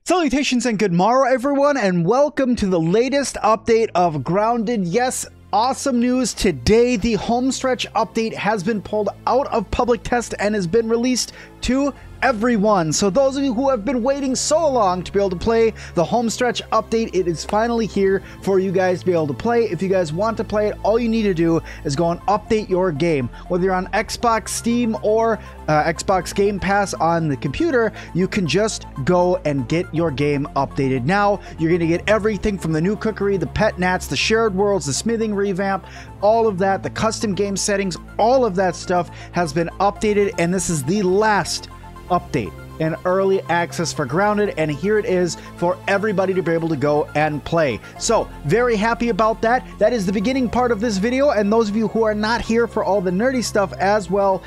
Salutations and good morrow, everyone, and welcome to the latest update of Grounded. Yes, awesome news today. The homestretch update has been pulled out of public test and has been released to everyone. So those of you who have been waiting so long to be able to play the homestretch update, it is finally here for you guys to be able to play. If you guys want to play it, all you need to do is go and update your game. Whether you're on Xbox, Steam, or Xbox Game Pass on the computer, you can just go and get your game updated. Now you're going to get everything from the new cookery, the pet nats, the shared worlds, the smithing revamp, all of that, the custom game settings, all of that stuff has been updated, and this is the last update and early access for Grounded, and here it is for everybody to be able to go and play. So very happy about that. That is the beginning part of this video, and those of you who are not here for all the nerdy stuff as well,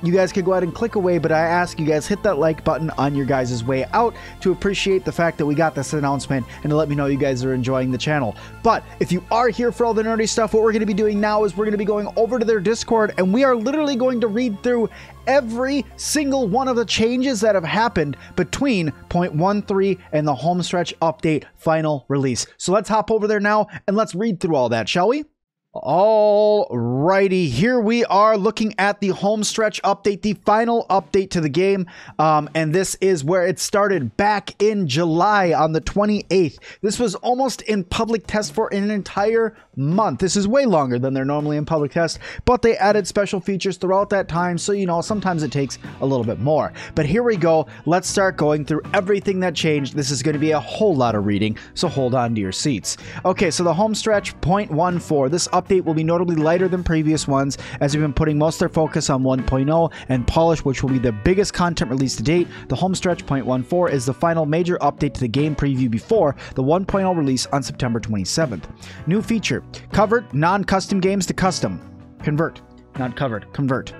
you guys can go ahead and click away, but I ask you guys hit that like button on your guys' way out to appreciate the fact that we got this announcement and to let me know you guys are enjoying the channel. But if you are here for all the nerdy stuff, what we're going to be doing now is we're going to be going over to their Discord, and we are literally going to read through every single one of the changes that have happened between 0.13 and the homestretch update final release. So let's hop over there now and let's read through all that, shall we? Alrighty, here we are looking at the homestretch update, the final update to the game, and this is where it started back in July on the 28th. This was almost in public test for an entire month. This is way longer than they're normally in public test, but they added special features throughout that time, so you know, sometimes it takes a little bit more. But here we go. Let's start going through everything that changed. This is going to be a whole lot of reading, so hold on to your seats. Okay, so the homestretch 0.14. This update will be notably lighter than previous ones, as we've been putting most of their focus on 1.0 and Polish, which will be the biggest content release to date. The homestretch 0.14 is the final major update to the game preview before the 1.0 release on September 27th. New feature: covered non-custom games to custom. Convert. Not covered. Convert.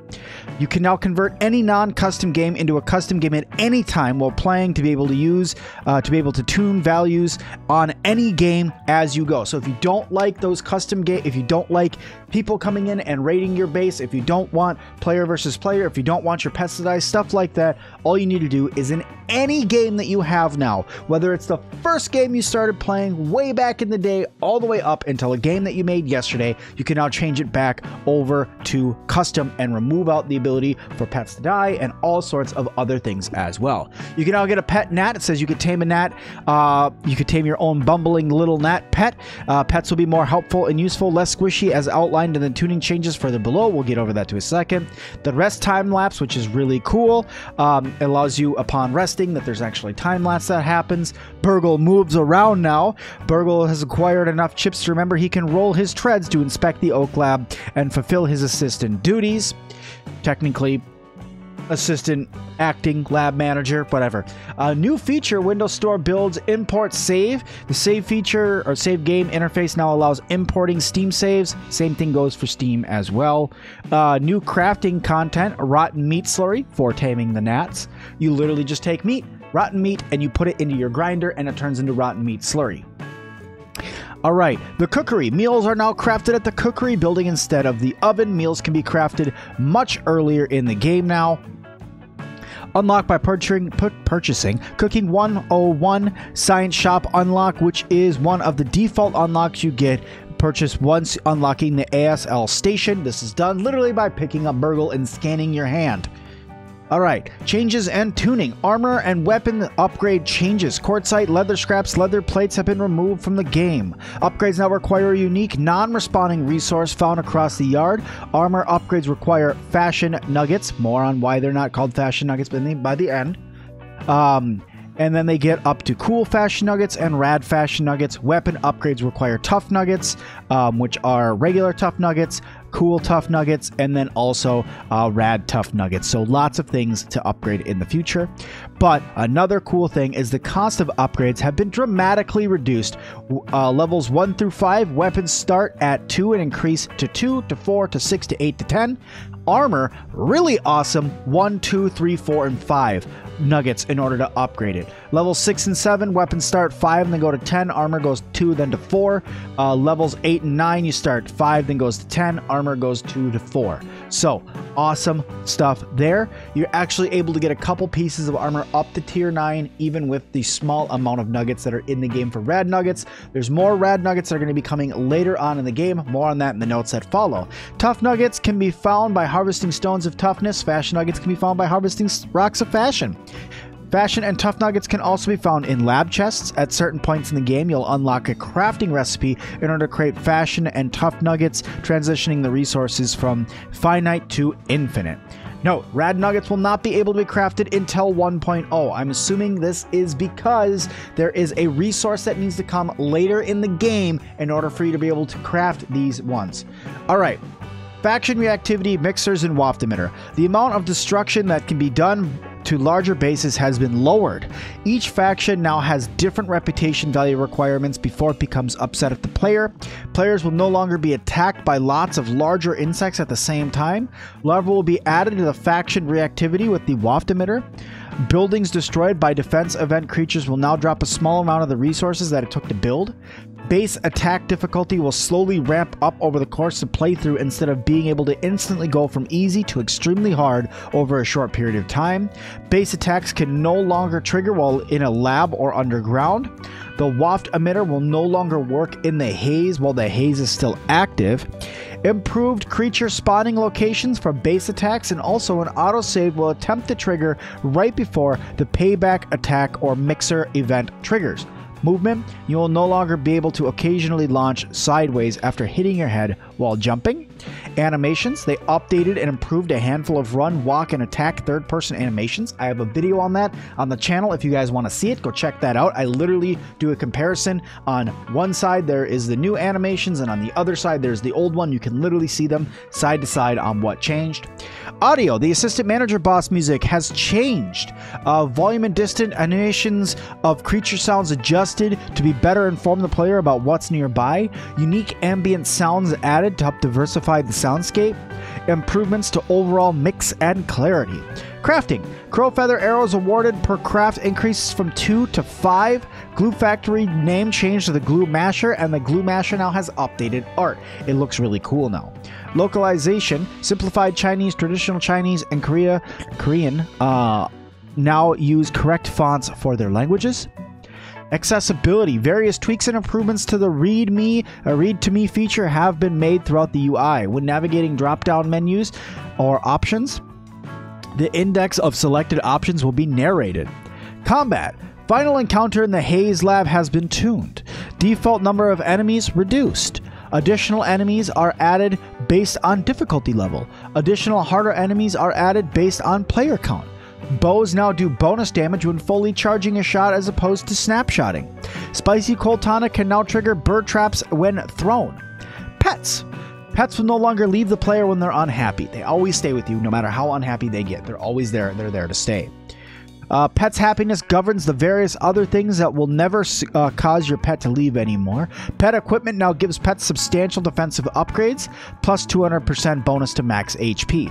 You can now convert any non-custom game into a custom game at any time while playing to be able to use, to be able to tune values on any game as you go. So if you don't like those custom games, if you don't like people coming in and raiding your base, if you don't want player versus player, if you don't want your pets to die, stuff like that, all you need to do is in any game that you have now, whether it's the first game you started playing way back in the day, all the way up until a game that you made yesterday, you can now change it back over to custom and remove out the ability for pets to die and all sorts of other things as well. You can now get a pet gnat. It says you could tame a gnat. You could tame your own bumbling little gnat pet. Pets will be more helpful and useful, less squishy as outlined in the tuning changes further below. We'll get over that to a second. The rest time lapse, which is really cool, it allows you upon resting that there's actually time lapse that happens. Burgle moves around now. Burgle has acquired enough chips to remember he can roll his treads to inspect the Oak Lab and fulfill his assistant duties. Technically, assistant, acting, lab manager, whatever. New feature: Windows Store builds import save. The save feature or save game interface now allows importing Steam saves. Same thing goes for Steam as well. New crafting content: rotten meat slurry for taming the gnats. You literally just take meat, rotten meat, and you put it into your grinder and it turns into rotten meat slurry. Alright, the cookery. Meals are now crafted at the cookery building instead of the oven. Meals can be crafted much earlier in the game now. Unlocked by purchasing Cooking 101 Science Shop unlock, which is one of the default unlocks you get. Purchase once unlocking the ASL station. This is done literally by picking up Burgle and scanning your hand. Alright, changes and tuning. Armor and weapon upgrade changes. Quartzite, leather scraps, leather plates have been removed from the game. Upgrades now require a unique non-responding resource found across the yard. Armor upgrades require fashion nuggets. More on why they're not called fashion nuggets by the end. And then they get up to cool fashion nuggets and rad fashion nuggets. Weapon upgrades require tough nuggets, which are regular tough nuggets, cool tough nuggets, and then also rad tough nuggets. So lots of things to upgrade in the future. But another cool thing is the cost of upgrades have been dramatically reduced. Levels 1 through 5, weapons start at 2 and increase to 2 to 4 to 6 to 8 to 10. Armor, really awesome, 1, 2, 3, 4, and 5 nuggets in order to upgrade it. Levels 6 and 7, weapons start 5 and then go to 10. Armor goes 2 then to 4. Levels 8 and 9, you start 5 then goes to 10. Armor goes 2 to 4. So awesome stuff there. You're actually able to get a couple pieces of armor up to tier 9, even with the small amount of nuggets that are in the game for rad nuggets. There's more rad nuggets that are going to be coming later on in the game. More on that in the notes that follow. Tough nuggets can be found by harvesting stones of toughness. Fashion nuggets can be found by harvesting rocks of fashion. Fashion and tough nuggets can also be found in lab chests. At certain points in the game, you'll unlock a crafting recipe in order to create fashion and tough nuggets, transitioning the resources from finite to infinite. Note, rad nuggets will not be able to be crafted until 1.0. I'm assuming this is because there is a resource that needs to come later in the game in order for you to be able to craft these ones. All right. Faction reactivity, mixers, and waft emitter. The amount of destruction that can be done to larger bases has been lowered. Each faction now has different reputation value requirements before it becomes upset at the player. Players will no longer be attacked by lots of larger insects at the same time. Larvae will be added to the faction reactivity with the waft emitter. Buildings destroyed by defense event creatures will now drop a small amount of the resources that it took to build. Base attack difficulty will slowly ramp up over the course of playthrough instead of being able to instantly go from easy to extremely hard over a short period of time. Base attacks can no longer trigger while in a lab or underground. The waft emitter will no longer work in the haze while the haze is still active. Improved creature spawning locations for base attacks, and also an autosave will attempt to trigger right before the payback attack or mixer event triggers. Movement, you will no longer be able to occasionally launch sideways after hitting your head while jumping. Animations, they updated and improved a handful of run, walk, and attack third-person animations. I have a video on that on the channel. If you guys want to see it, go check that out. I literally do a comparison. On one side, there is the new animations, and on the other side, there's the old one. You can literally see them side to side on what changed. Audio, the assistant manager boss music has changed. Volume and distant animations of creature sounds adjusted to be better inform the player about what's nearby. Unique ambient sounds added to help diversify the soundscape. Improvements to overall mix and clarity. Crafting. Crow feather arrows awarded per craft increases from 2 to 5. Glue factory name changed to the glue masher, and the glue masher now has updated art. It looks really cool now. Localization. Simplified Chinese, traditional Chinese, and Korean now use correct fonts for their languages. Accessibility. Various tweaks and improvements to the read to me feature have been made throughout the UI. When navigating drop-down menus or options, the index of selected options will be narrated. Combat. Final encounter in the Haze Lab has been tuned. Default number of enemies reduced. Additional enemies are added based on difficulty level. Additional harder enemies are added based on player count. Bows now do bonus damage when fully charging a shot as opposed to snapshotting. Spicy Colt tonic can now trigger bird traps when thrown. Pets. Pets will no longer leave the player when they're unhappy. They always stay with you no matter how unhappy they get. They're always there. They're there to stay. Pet's happiness governs the various other things that will never cause your pet to leave anymore. Pet equipment now gives pets substantial defensive upgrades, plus 200% bonus to max HP.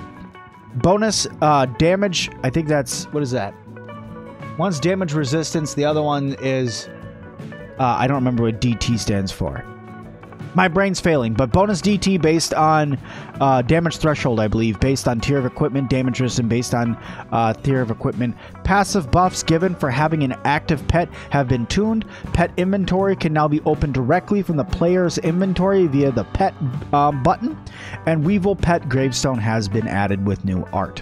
Bonus damage, I think that's, what is that? One's damage resistance, the other one is, I don't remember what DT stands for. My brain's failing, but bonus DT based on damage threshold, I believe, based on tier of equipment, damage resistance based on tier of equipment. Passive buffs given for having an active pet have been tuned. Pet inventory can now be opened directly from the player's inventory via the pet button. And Weevil Pet Gravestone has been added with new art.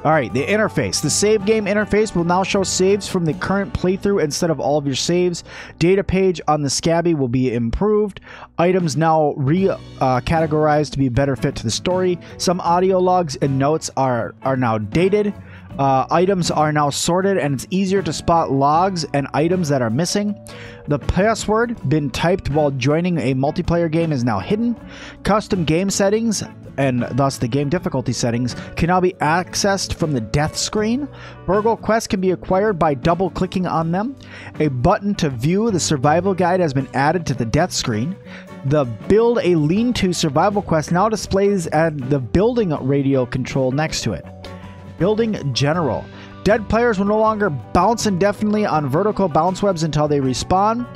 Alright, the interface. The save game interface will now show saves from the current playthrough instead of all of your saves. Data page on the SCA.B will be improved. Items now categorized to be better fit to the story. Some audio logs and notes are now dated. Items are now sorted, and it's easier to spot logs and items that are missing. The password been typed while joining a multiplayer game is now hidden. Custom game settings, and thus the game difficulty settings, can now be accessed from the death screen. Burgle quests can be acquired by double-clicking on them. A button to view the survival guide has been added to the death screen. The Build a Lean-To survival quest now displays at the building radio control next to it. Building General. Dead players will no longer bounce indefinitely on vertical bounce webs until they respawn.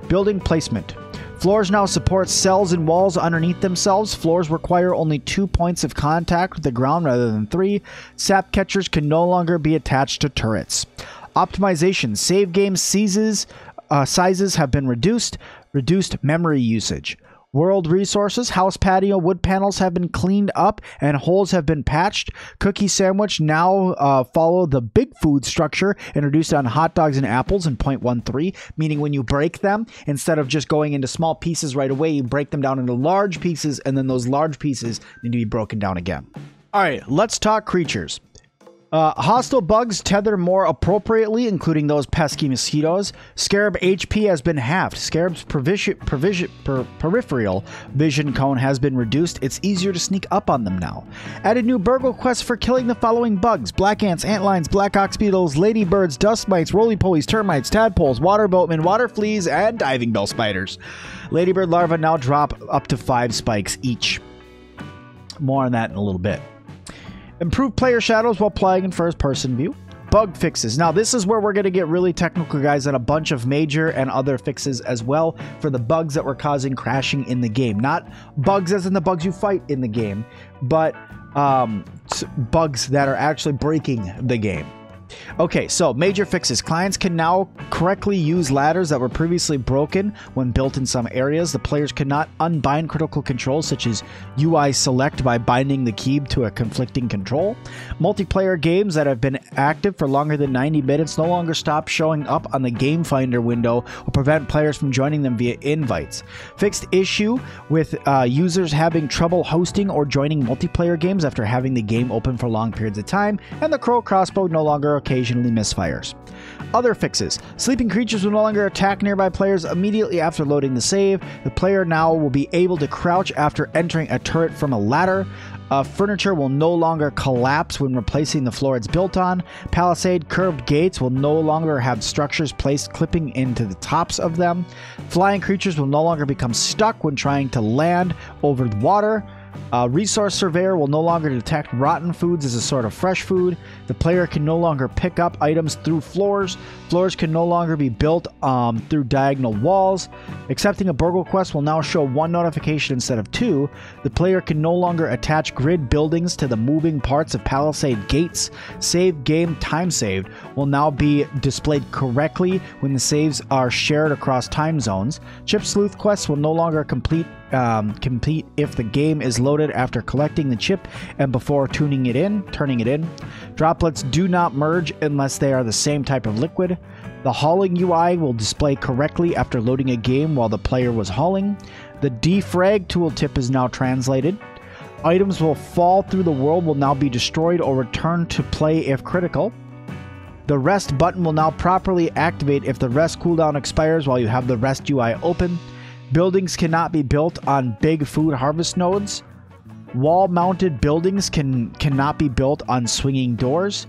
Building Placement. Floors now support cells and walls underneath themselves. Floors require only 2 points of contact with the ground rather than 3. Sap catchers can no longer be attached to turrets. Optimization. Save game sizes have been reduced. Reduced memory usage. World resources, house patio, wood panels have been cleaned up and holes have been patched. Cookie sandwich now follow the big food structure introduced on hot dogs and apples in 0.13, meaning when you break them, instead of just going into small pieces right away, you break them down into large pieces, and then those large pieces need to be broken down again. All right, let's talk creatures. Hostile bugs tether more appropriately, including those pesky mosquitoes. SCA.B HP has been halved. SCA.B's peripheral vision cone has been reduced. It's easier to sneak up on them now. Added new burgle quests for killing the following bugs: black ants, antlions, black ox beetles, ladybirds, dust mites, roly-polies, termites, tadpoles, water boatmen, water fleas, and diving bell spiders. Ladybird larvae now drop up to 5 spikes each. More on that in a little bit. Improve player shadows while playing in first-person view. Bug fixes. Now, this is where we're going to get really technical, guys, and a bunch of major and other fixes as well for the bugs that were causing crashing in the game. Not bugs as in the bugs you fight in the game, but bugs that are actually breaking the game. Okay, so major fixes. Clients can now correctly use ladders that were previously broken when built in some areas. The players cannot unbind critical controls such as UI select by binding the key to a conflicting control. Multiplayer games that have been active for longer than 90 minutes no longer stop showing up on the Game Finder window or prevent players from joining them via invites. Fixed issue with users having trouble hosting or joining multiplayer games after having the game open for long periods of time, and the crow crossbow no longer occasionally misfires. Other fixes. Sleeping creatures will no longer attack nearby players immediately after loading the save. The player now will be able to crouch after entering a turret from a ladder. Furniture will no longer collapse when replacing the floor it's built on. Palisade curved gates will no longer have structures placed clipping into the tops of them. Flying creatures will no longer become stuck when trying to land over the water. Resource Surveyor will no longer detect rotten foods as a sort of fresh food. The player can no longer pick up items through floors. Floors can no longer be built through diagonal walls. Accepting a burgle quest will now show 1 notification instead of 2. The player can no longer attach grid buildings to the moving parts of palisade gates. Save game time saved will now be displayed correctly when the saves are shared across time zones. Chip Sleuth quests will no longer complete if the game is loaded after collecting the chip and before turning it in. Droplets do not merge unless they are the same type of liquid. The hauling UI will display correctly after loading a game while the player was hauling. The defrag tooltip is now translated. Items will fall through the world will now be destroyed or returned to play if critical. The rest button will now properly activate if the rest cooldown expires while you have the rest UI open. Buildings cannot be built on big food harvest nodes. Wall-mounted buildings cannot be built on swinging doors.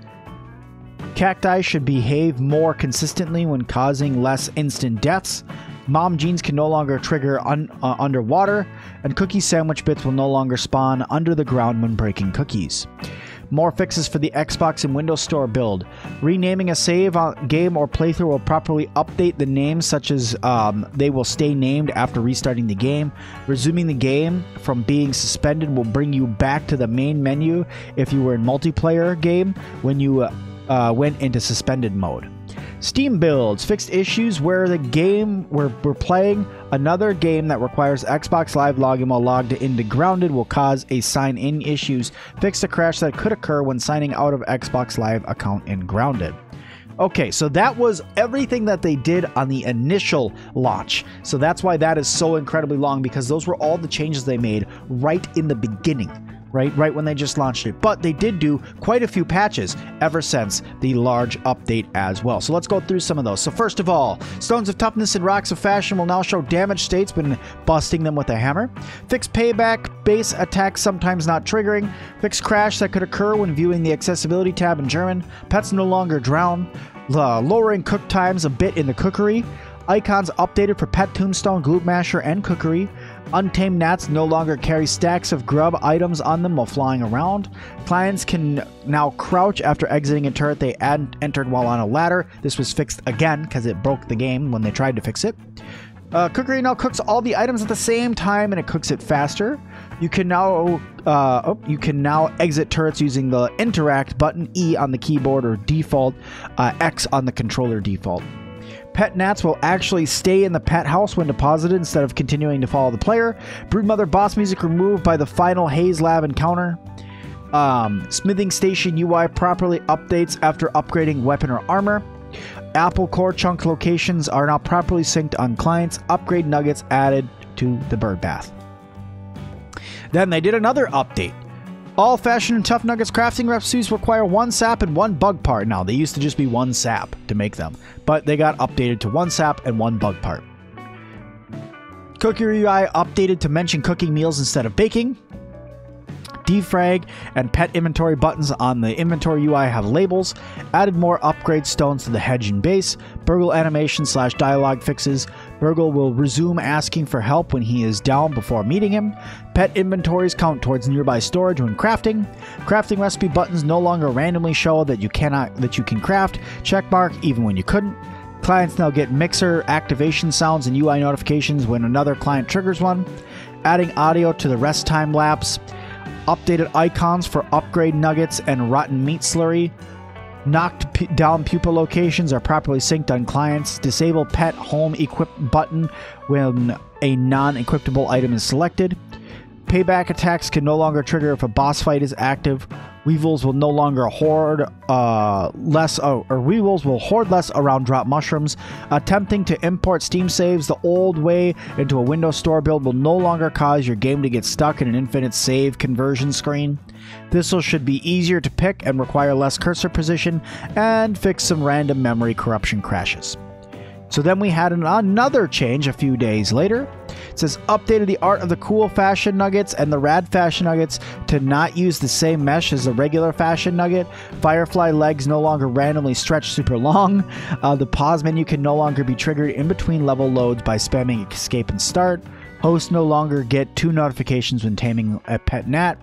Cacti should behave more consistently when causing less instant deaths. Mom jeans can no longer trigger underwater, and cookie sandwich bits will no longer spawn under the ground when breaking cookies. More fixes for the Xbox and Windows Store build. Renaming a save game or playthrough will properly update the names, such as they will stay named after restarting the game. Resuming the game from being suspended will bring you back to the main menu if you were in multiplayer game when you went into suspended mode. Steam builds. Fixed issues where we're playing another game that requires Xbox Live login while logged into Grounded will cause a sign-in issues. Fixed a crash that could occur when signing out of Xbox Live account in Grounded. Okay, so that was everything that they did on the initial launch. So that's why that is so incredibly long, because those were all the changes they made right in the beginning. Right when they just launched it. But they did do quite a few patches ever since the large update as well. So let's go through some of those. So first of all, Stones of Toughness and Rocks of Fashion will now show damage states when busting them with a hammer. Fixed payback, base attacks sometimes not triggering. Fixed crash that could occur when viewing the accessibility tab in German. Pets no longer drown. Lowering cook times a bit in the cookery. Icons updated for Pet Tombstone, Glute Masher, and Cookery. Untamed gnats no longer carry stacks of grub items on them while flying around. Clients can now crouch after exiting a turret they entered while on a ladder. This was fixed again because it broke the game when they tried to fix it. Cookery now cooks all the items at the same time, and it cooks it faster. You can now exit turrets using the interact button, E on the keyboard, or default X on the controller default. Pet gnats will actually stay in the pet house when deposited instead of continuing to follow the player. Broodmother boss music removed by the final Haze Lab encounter. Smithing station UI properly updates after upgrading weapon or armor. Apple core chunk locations are now properly synced on clients. Upgrade nuggets added to the bird bath. Then they did another update. All fashion and tough nuggets crafting recipes require 1 sap and 1 bug part now. They used to just be 1 sap to make them, but they got updated to 1 sap and 1 bug part. Cookery UI updated to mention cooking meals instead of baking. Defrag and pet inventory buttons on the inventory UI have labels. Added more upgrade stones to the hedge and base. Burgle animation / dialogue fixes. Burgle will resume asking for help when he is down before meeting him. Pet inventories count towards nearby storage when crafting. Crafting recipe buttons no longer randomly show that you can craft. Checkmark even when you couldn't. Clients now get mixer activation sounds and UI notifications when another client triggers one. Adding audio to the rest time lapse. Updated icons for upgrade nuggets and rotten meat slurry. Knocked down pupil locations are properly synced on clients. Disable pet home equip button when a non-equipable item is selected. Payback attacks can no longer trigger if a boss fight is active. Weevils will no longer hoard less around drop mushrooms. Attempting to import Steam saves the old way into a Windows Store build will no longer cause your game to get stuck in an infinite save conversion screen. This should be easier to pick and require less cursor position, and fix some random memory corruption crashes. So then we had another change a few days later. It says updated the art of the cool fashion nuggets and the rad fashion nuggets to not use the same mesh as the regular fashion nugget. Firefly legs no longer randomly stretch super long. The pause menu can no longer be triggered in between level loads by spamming escape and start. Hosts no longer get 2 notifications when taming a pet gnat.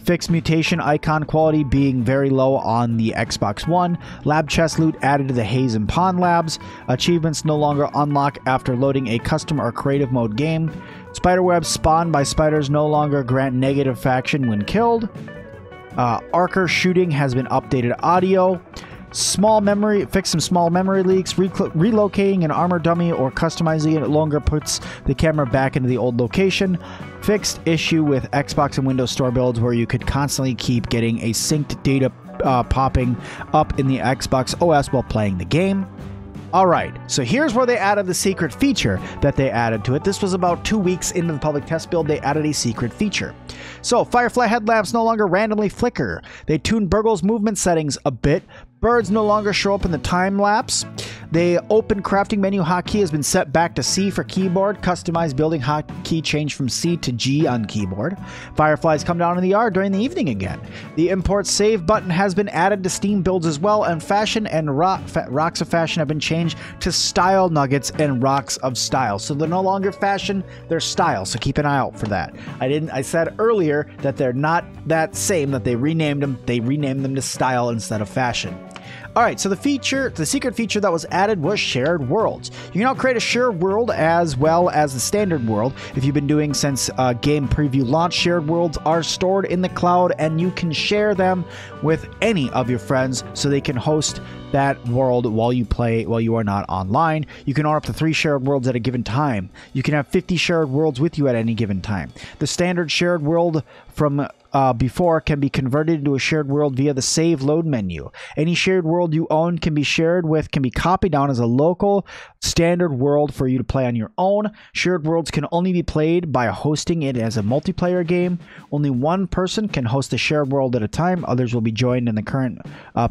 Fixed mutation icon quality being very low on the Xbox One. Lab chest loot added to the Haze and Pond labs. Achievements no longer unlock after loading a custom or creative mode game. Spiderwebs spawned by spiders no longer grant negative faction when killed. Archer shooting has been updated audio. Fix some small memory leaks. Relocating an armor dummy or customizing it no longer puts the camera back into the old location. Fixed issue with Xbox and Windows Store builds where you could constantly keep getting a synced data popping up in the Xbox OS while playing the game. Alright, so here's where they added the secret feature that they added to it. This was about 2 weeks into the public test build. They added a secret feature. So, Firefly headlamps no longer randomly flicker. They tuned Burgle's movement settings a bit. Birds no longer show up in the time lapse. The open crafting menu hotkey has been set back to C for keyboard. Customized building hotkey changed from C to G on keyboard. Fireflies come down in the yard during the evening again. The import save button has been added to Steam builds as well, and fashion and rocks of fashion have been changed to style nuggets and rocks of style. So they're no longer fashion, they're style. So keep an eye out for that. I said earlier that they're not that same, that they renamed them. They renamed them to style instead of fashion. Alright, so the secret feature that was added was shared worlds. You can now create a shared world as well as the standard world. If you've been doing since game preview launch, shared worlds are stored in the cloud and you can share them with any of your friends so they can host that world while you are not online. You can own up to 3 shared worlds at a given time. You can have 50 shared worlds with you at any given time. The standard shared world from before can be converted into a shared world via the save load menu. Any shared world you own can be copied down as a local standard world for you to play on your own. Shared worlds can only be played by hosting it as a multiplayer game. Only one person can host a shared world at a time. Others will be joined in the current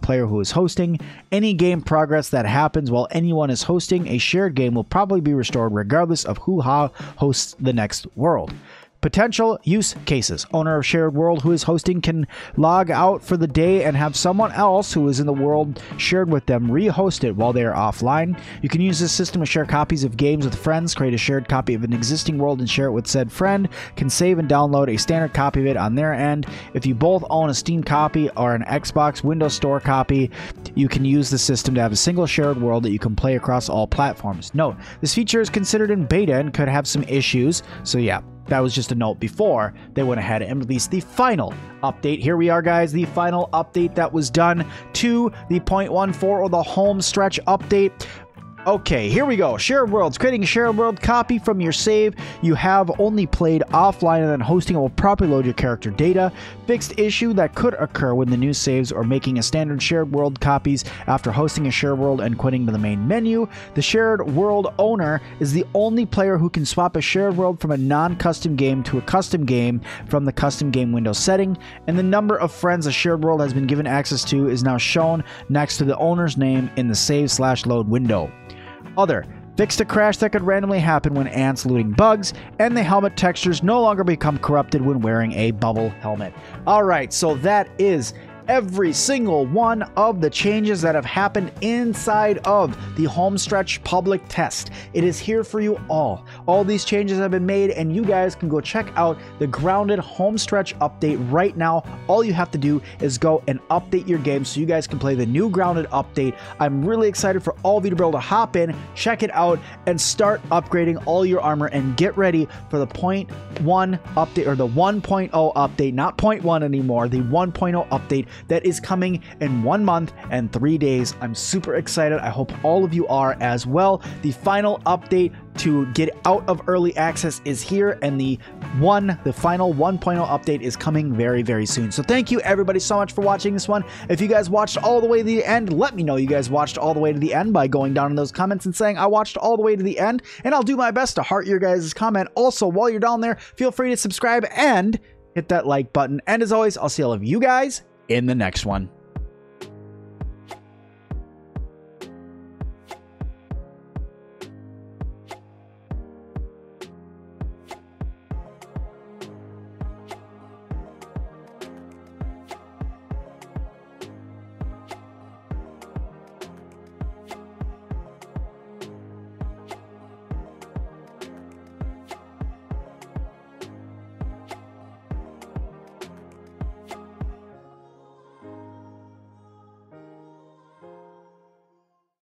player who is hosting. Any game progress that happens while anyone is hosting a shared game will probably be restored regardless of who hosts the next world. Potential use cases. Owner of shared world who is hosting can log out for the day and have someone else who is in the world shared with them rehost it while they are offline. You can use this system to share copies of games with friends, create a shared copy of an existing world and share it with said friend, can save and download a standard copy of it on their end. If you both own a Steam copy or an Xbox Windows Store copy, you can use the system to have a single shared world that you can play across all platforms. Note, this feature is considered in beta and could have some issues, so yeah. That was just a note before they went ahead and released the final update. Here we are, guys, the final update that was done to the 0.14 or the home stretch update. Okay, here we go. Shared worlds. Creating a shared world copy from your save you have only played offline, and then hosting it will properly load your character data. Fixed issue that could occur when the new saves or making a standard shared world copies after hosting a shared world and quitting to the main menu. The shared world owner is the only player who can swap a shared world from a non-custom game to a custom game from the custom game window setting, and the number of friends a shared world has been given access to is now shown next to the owner's name in the save/load window. Other. Fixed a crash that could randomly happen when ants looting bugs, and the helmet textures no longer become corrupted when wearing a bubble helmet. Alright, so that is every single one of the changes that have happened inside of the homestretch public test. It is here for you all. All these changes have been made, and you guys can go check out the grounded homestretch update right now. All you have to do is go and update your game so you guys can play the new grounded update. I'm really excited for all of you to be able to hop in, check it out, and start upgrading all your armor and get ready for the 0.1 update, or the 1.0 update, not 0.1 anymore, the 1.0 update that is coming in 1 month and 3 days. I'm super excited. I hope all of you are as well. The final update to get out of early access is here, and the final 1.0 update is coming very, very soon. So thank you everybody so much for watching this one. If you guys watched all the way to the end, let me know you guys watched all the way to the end by going down in those comments and saying I watched all the way to the end, and I'll do my best to heart your guys' comment. Also, while you're down there, feel free to subscribe and hit that like button. And as always, I'll see all of you guys in the next one.